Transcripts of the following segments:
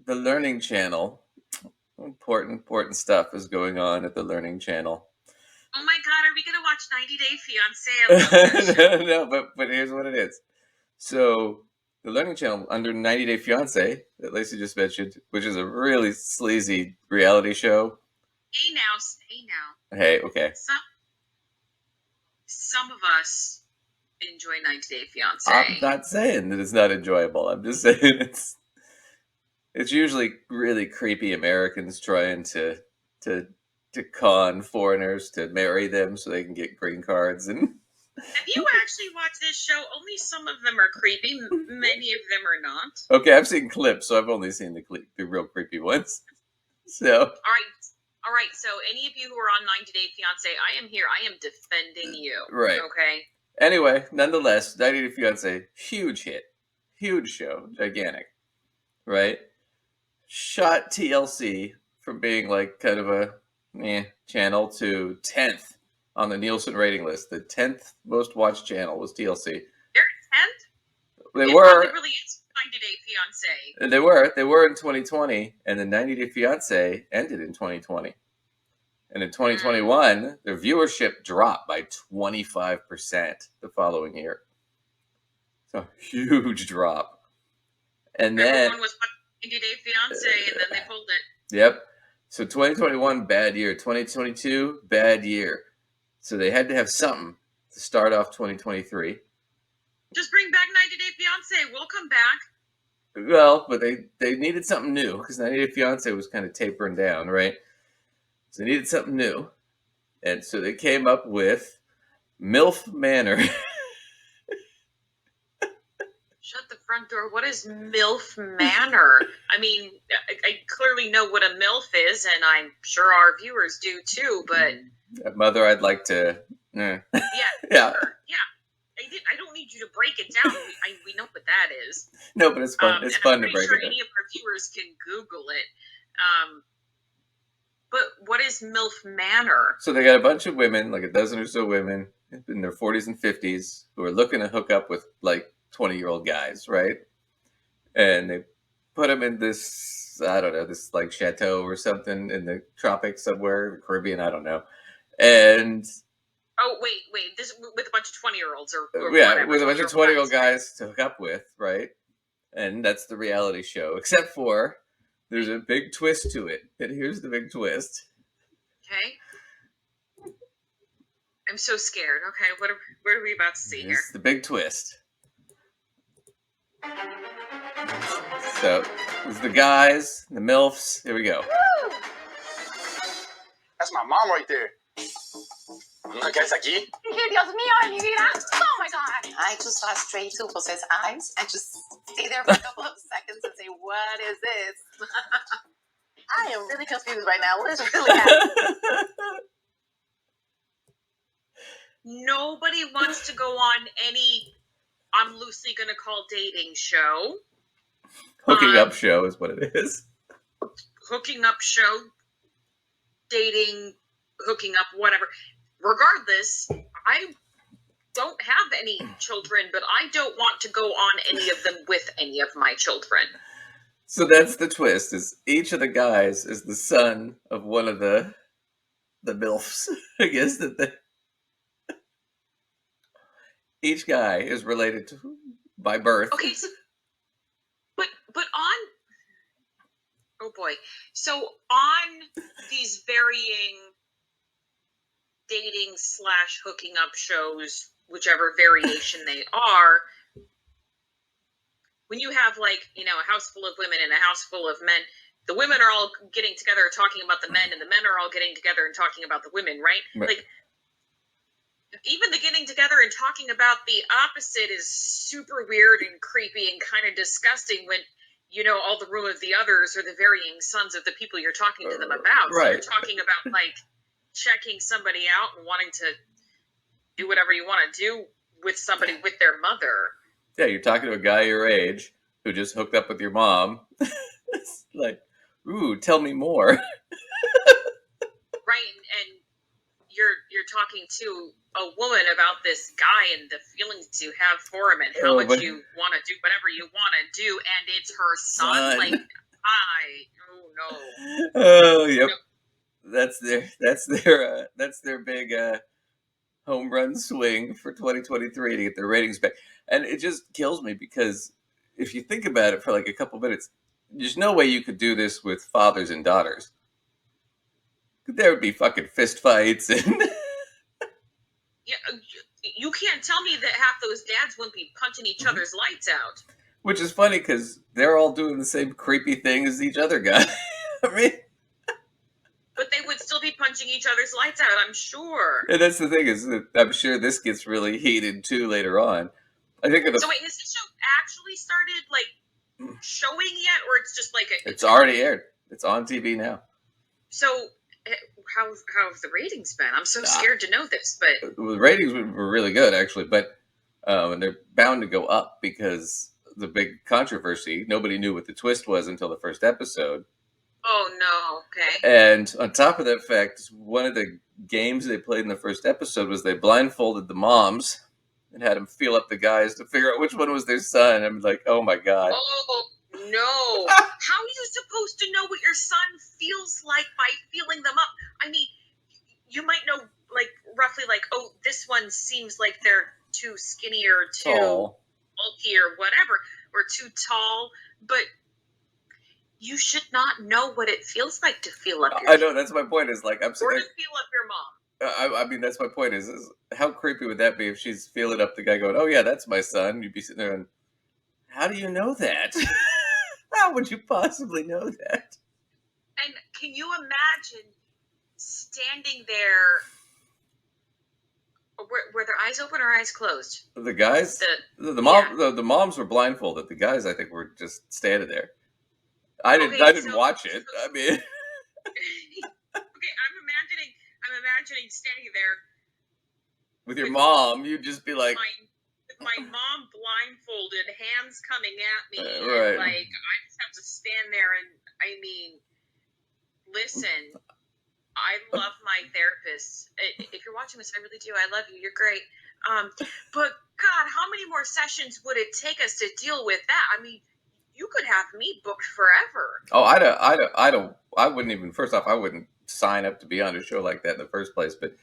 the Learning Channel. Important stuff is going on at the Learning Channel. Oh my God, are we going to watch 90 Day Fiancé? I love that show. No, but here's what it is. So the Learning Channel under 90 Day Fiancé that Lacey just mentioned, which is a really sleazy reality show. Hey now. Hey, okay. Some of us enjoy 90 Day Fiancé. I'm not saying that it's not enjoyable. I'm just saying it's usually really creepy Americans trying to con foreigners to marry them so they can get green cards. And have you actually watched this show? Only some of them are creepy. Many of them are not. Okay, I've seen clips, so I've only seen the real creepy ones. So all right. So any of you who are on 90 Day Fiancé, I am here. I am defending you. Right. Okay. Anyway, nonetheless, 90 Day Fiancé, huge hit, huge show, gigantic, right? Shot TLC from being like kind of a channel to 10th on the Nielsen rating list. The 10th most watched channel was TLC. They're 10th? They were. It really is 90 Day Fiancé. They were in 2020, and the 90 Day Fiancé ended in 2020. And in 2021, their viewership dropped by 25% the following year. So a huge drop. And then everyone was 90 Day Fiancé, and then they pulled it. Yep. So 2021, bad year. 2022, bad year. So they had to have something to start off 2023. Just bring back 90 Day Fiancé. We'll come back. Well, but they needed something new because 90 Day Fiancé was kind of tapering down, right? So they needed something new. And so they came up with MILF Manor. Shut the front door. What is MILF Manor? I mean, I clearly know what a MILF is, and I'm sure our viewers do too, but... Mother, I'd like to... Yeah. Yeah. Sure. Yeah. I don't need you to break it down. We know what that is. No, but it's fun. It's fun to break it down. I'm pretty sure any of our viewers can Google it. But what is MILF Manor? So they got a bunch of women, like a dozen or so women in their 40s and 50s who are looking to hook up with like 20-year-old guys, right? And they put them in this, I don't know, this like chateau or something in the tropics somewhere, the Caribbean, I don't know. And oh, wait, this with a bunch of 20-year-olds or yeah, whatever, with a bunch of 20-year-old guys to hook up with, right? And that's the reality show, except for there's a big twist to it. And here's the big twist. Okay. I'm so scared. Okay, what are we about to see here? This is the big twist. So, it's the guys, the MILFs. Here we go. Woo! That's my mom right there. ¿No quieres aquí? Dios mío, de mi vida. Oh my God. I just saw straight to Jose's eyes and just stay there for a couple of seconds and say, what is this? I am really confused right now. What is really happening? Nobody wants to go on any, I'm loosely going to call dating show. Hooking up show is what it is. Hooking up show, dating, hooking up, whatever. Regardless, I don't have any children, but I don't want to go on any of them with any of my children. So that's the twist, is each of the guys is the son of one of the MILFs. I guess that each guy is related to by birth. Okay, so, but on, oh boy, so on these varying dating / hooking up shows, whichever variation they are, when you have like, a house full of women and a house full of men, the women are all getting together talking about the men, and the men are all getting together and talking about the women, right? Like, even the getting together and talking about the opposite is super weird and creepy and kind of disgusting when, all the room of the others are the varying sons of the people you're talking to them about. So you're talking about, like, checking somebody out and wanting to do whatever you want to do with somebody with their mother. Yeah, you're talking to a guy your age who just hooked up with your mom. It's like, ooh, tell me more. Right, and you're talking to a woman about this guy and the feelings you have for him and how much you want to do whatever you want to do, and it's her son. Like, Oh no. Oh, yep. No. That's their big home run swing for 2023 to get their ratings back. And it just kills me because if you think about it for like a couple minutes, there's no way you could do this with fathers and daughters. There would be fucking fist fights and Yeah, you can't tell me that half those dads wouldn't be punching each other's lights out. which is funny because they're all doing the same creepy thing as each other guy. I mean, but they would still be punching each other's lights out, I'm sure. And that's the thing is that I'm sure this gets really heated too later on. I think So wait, has the show actually started like showing yet, or it's just like it's already aired? It's on TV now. So how have the ratings been? I'm so scared to know this, but the ratings were really good actually, but and they're bound to go up because the big controversy. Nobody knew what the twist was until the first episode. Oh no! Okay. And on top of that fact, one of the games they played in the first episode was they blindfolded the moms and had them feel up the guys to figure out which one was their son. I'm like, oh my god. Oh no! How are you supposed to know what your son feels like by feeling them up? I mean, you might know like roughly like, oh, this one seems like they're too skinny or too bulky or whatever, or too tall, but you should not know what it feels like to feel up your I know, that's my point is like, I'm or to feel up your mom. I mean, that's my point is how creepy would that be if she's feeling up the guy going, oh yeah, that's my son. You'd be sitting there and, how do you know that? How would you possibly know that? And can you imagine standing there, were their eyes open or eyes closed? The guys? The moms were blindfolded. The guys, I think, were just standing there. I didn't watch it. I mean, okay, I'm imagining standing there with your mom. You'd just be like, my mom blindfolded, hands coming at me, right. and like I just have to stand there. And I mean, listen, I love my therapist. If you're watching this, I really do. I love you. You're great. But God, how many more sessions would it take us to deal with that? I mean, you could have me booked forever. Oh, I wouldn't even. First off, I wouldn't sign up to be on a show like that in the first place. But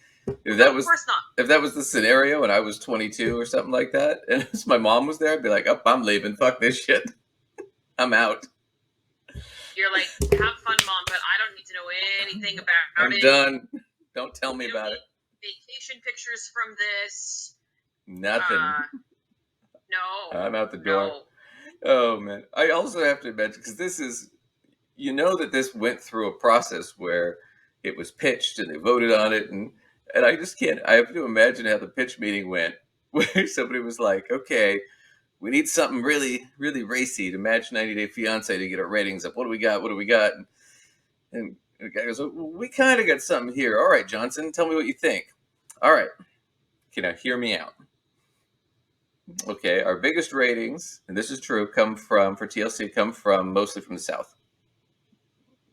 if that was, of course not. If that was the scenario and I was 22 or something like that, and my mom was there, I'd be like, "Oh, I'm leaving. Fuck this shit. I'm out." You're like, have fun, Mom, but I don't need to know anything about it. I'm done. Don't tell me about it. Vacation pictures from this. Nothing. No. I'm out the door. No. Oh, man. I also have to mention, because this is, you know that this went through a process where it was pitched and they voted on it. And I just can't, I have to imagine how the pitch meeting went, where somebody was like, okay, we need something really, really racy to match 90 Day Fiancé to get our ratings up. What do we got? What do we got? And the guy goes, well, we kind of got something here. All right, Johnson, tell me what you think. All right. Can I hear me out? Okay, our biggest ratings, and this is true, for TLC, come from mostly from the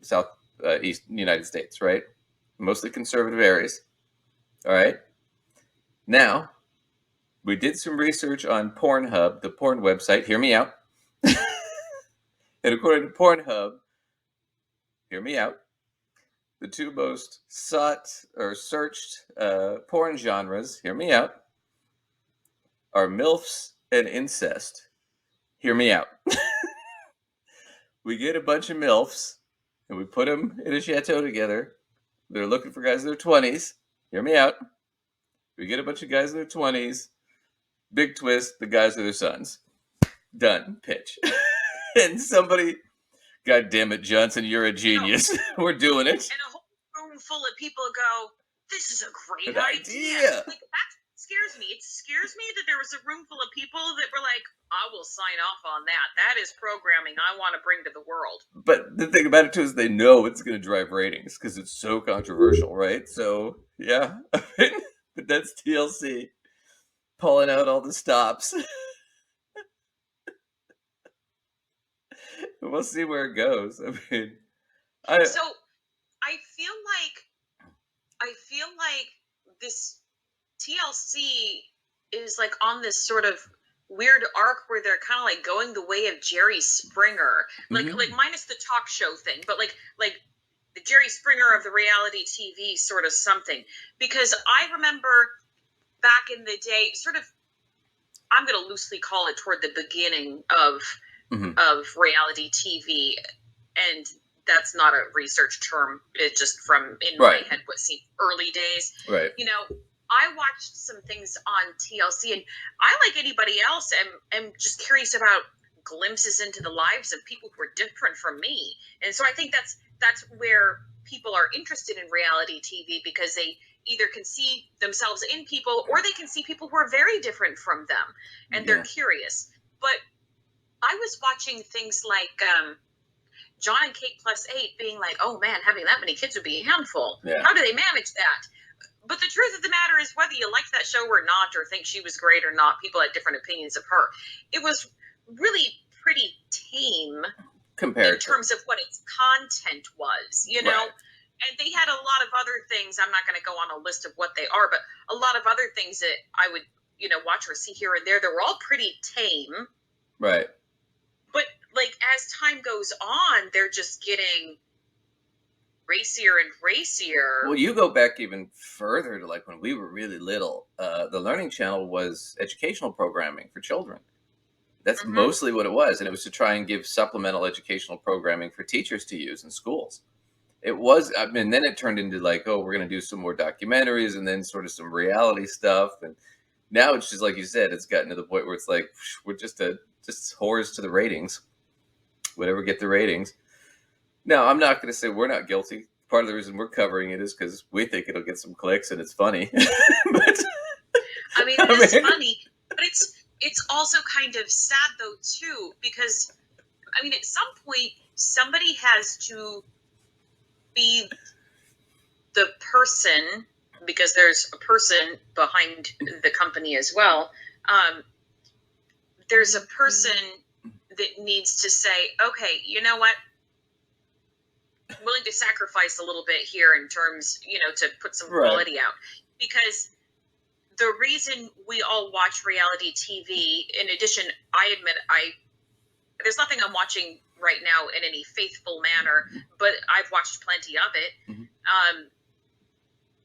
Southeast United States, right? Mostly conservative areas. All right. Now, we did some research on Pornhub, the porn website. Hear me out. And according to Pornhub, hear me out, the two most sought or searched porn genres, hear me out, are MILFs and incest. Hear me out. We get a bunch of MILFs and we put them in a chateau together. They're looking for guys in their 20s. Hear me out. We get a bunch of guys in their 20s. Big twist, the guys are their sons. Done. Pitch. And somebody, God damn it, Johnson, you're a genius. We're doing it. And a whole room full of people go, this is a great idea. Like, that scares me. It scares me that there was a room full of people that were like, I will sign off on that. That is programming I want to bring to the world. But the thing about it, too, is they know it's going to drive ratings because it's so controversial, right? So, yeah. But that's TLC pulling out all the stops. We'll see where it goes. I mean, so I feel like this TLC is like on this sort of weird arc where they're kind of like going the way of Jerry Springer, like minus the talk show thing, but like the Jerry Springer of the reality TV sort of something. Because I remember back in the day, sort of, I'm going to loosely call it toward the beginning of reality TV, and that's not a research term. It's just from in my head what seemed early days. Right. You know, I watched some things on TLC, and I, like anybody else, am just curious about glimpses into the lives of people who are different from me. And so I think that's where people are interested in reality TV, because they either can see themselves in people, or they can see people who are very different from them, and they're curious. But I was watching things like John and Kate +8 being like, oh man, having that many kids would be a handful. Yeah. How do they manage that? But the truth of the matter is, whether you liked that show or not, or think she was great or not, people had different opinions of her. It was really pretty tame compared in terms of what its content was, you know? And they had a lot of other things. I'm not going to go on a list of what they are, but a lot of other things that I would, you know, watch or see here and there. They were all pretty tame. Right. But, like, as time goes on, they're just getting racier and racier. Well, you go back even further to, like, when we were really little. The Learning Channel was educational programming for children. That's mostly what it was. And it was to try and give supplemental educational programming for teachers to use in schools. It was, I mean, then it turned into like, oh, we're going to do some more documentaries and then sort of some reality stuff. And now it's just like you said, it's gotten to the point where it's like, we're just whores to the ratings, whatever get the ratings. Now, I'm not going to say we're not guilty. Part of the reason we're covering it is because we think it'll get some clicks and it's funny. But I mean, it is funny, but it's also kind of sad though too, because I mean, at some point, somebody has to be the person, because there's a person behind the company as well. There's a person that needs to say, okay, you know what? I'm willing to sacrifice a little bit here in terms, you know, to put some quality out. Because the reason we all watch reality TV, in addition, I admit there's nothing I'm watching right now in any faithful manner, but I've watched plenty of it.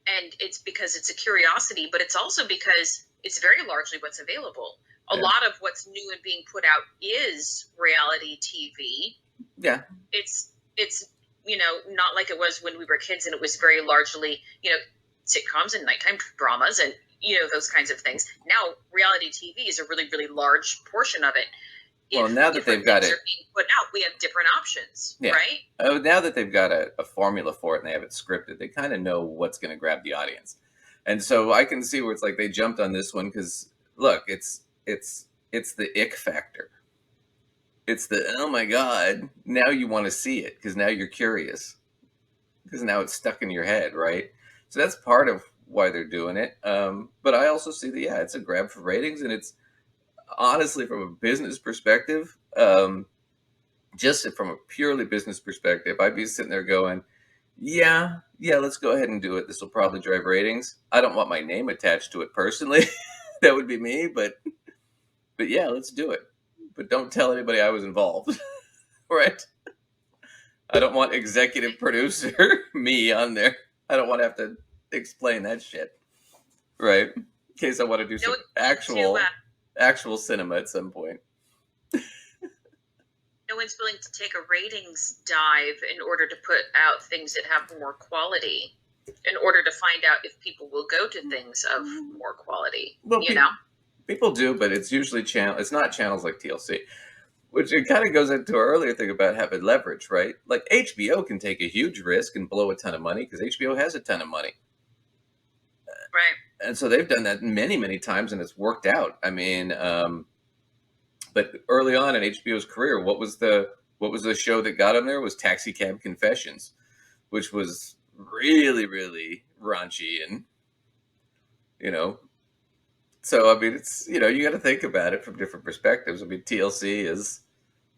And it's because it's a curiosity, but it's also because it's very largely what's available. A lot of what's new and being put out is reality TV. Yeah. It's, you know, not like it was when we were kids and it was very largely, you know, sitcoms and nighttime dramas and, you know, those kinds of things. Now, reality TV is a really, really large portion of it. Well, now that they've got it being put out, we have different options, right? Oh, now that they've got a formula for it and they have it scripted, they kind of know what's going to grab the audience. And so I can see where it's like they jumped on this one because, look, it's the ick factor. It's the, oh my God, now you want to see it because now you're curious because now it's stuck in your head, right? So that's part of why they're doing it. But I also see that, it's a grab for ratings, and it's honestly from a business perspective, just from a purely business perspective, I'd be sitting there going, yeah, let's go ahead and do it. This will probably drive ratings. I don't want my name attached to it personally. That would be me, but yeah, let's do it. But don't tell anybody I was involved, right? I don't want executive producer me on there. I don't want to have to explain that shit, right? In case I want to do some actual cinema at some point. No one's willing to take a ratings dive in order to put out things that have more quality, in order to find out if people will go to things of more quality. Well, you know? People do, but it's usually it's not channels like TLC, which it kind of goes into our earlier thing about having leverage, right? Like HBO can take a huge risk and blow a ton of money because HBO has a ton of money. Right. And so they've done that many, many times and it's worked out. I mean, but early on in HBO's career, what was the show that got them there? Was Taxi Cab Confessions, which was really, really raunchy and, you know. So, I mean, it's, you know, you got to think about it from different perspectives. I mean, TLC is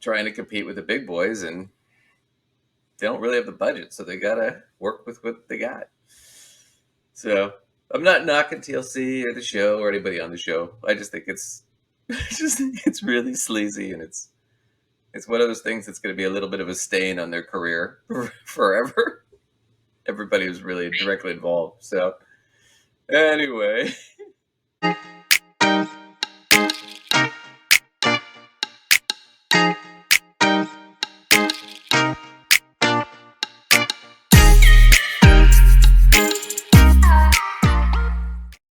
trying to compete with the big boys and they don't really have the budget. So they got to work with what they got. So I'm not knocking TLC or the show or anybody on the show. I just think it's It's really sleazy, and it's one of those things that's going to be a little bit of a stain on their career forever. Everybody was really directly involved. So anyway,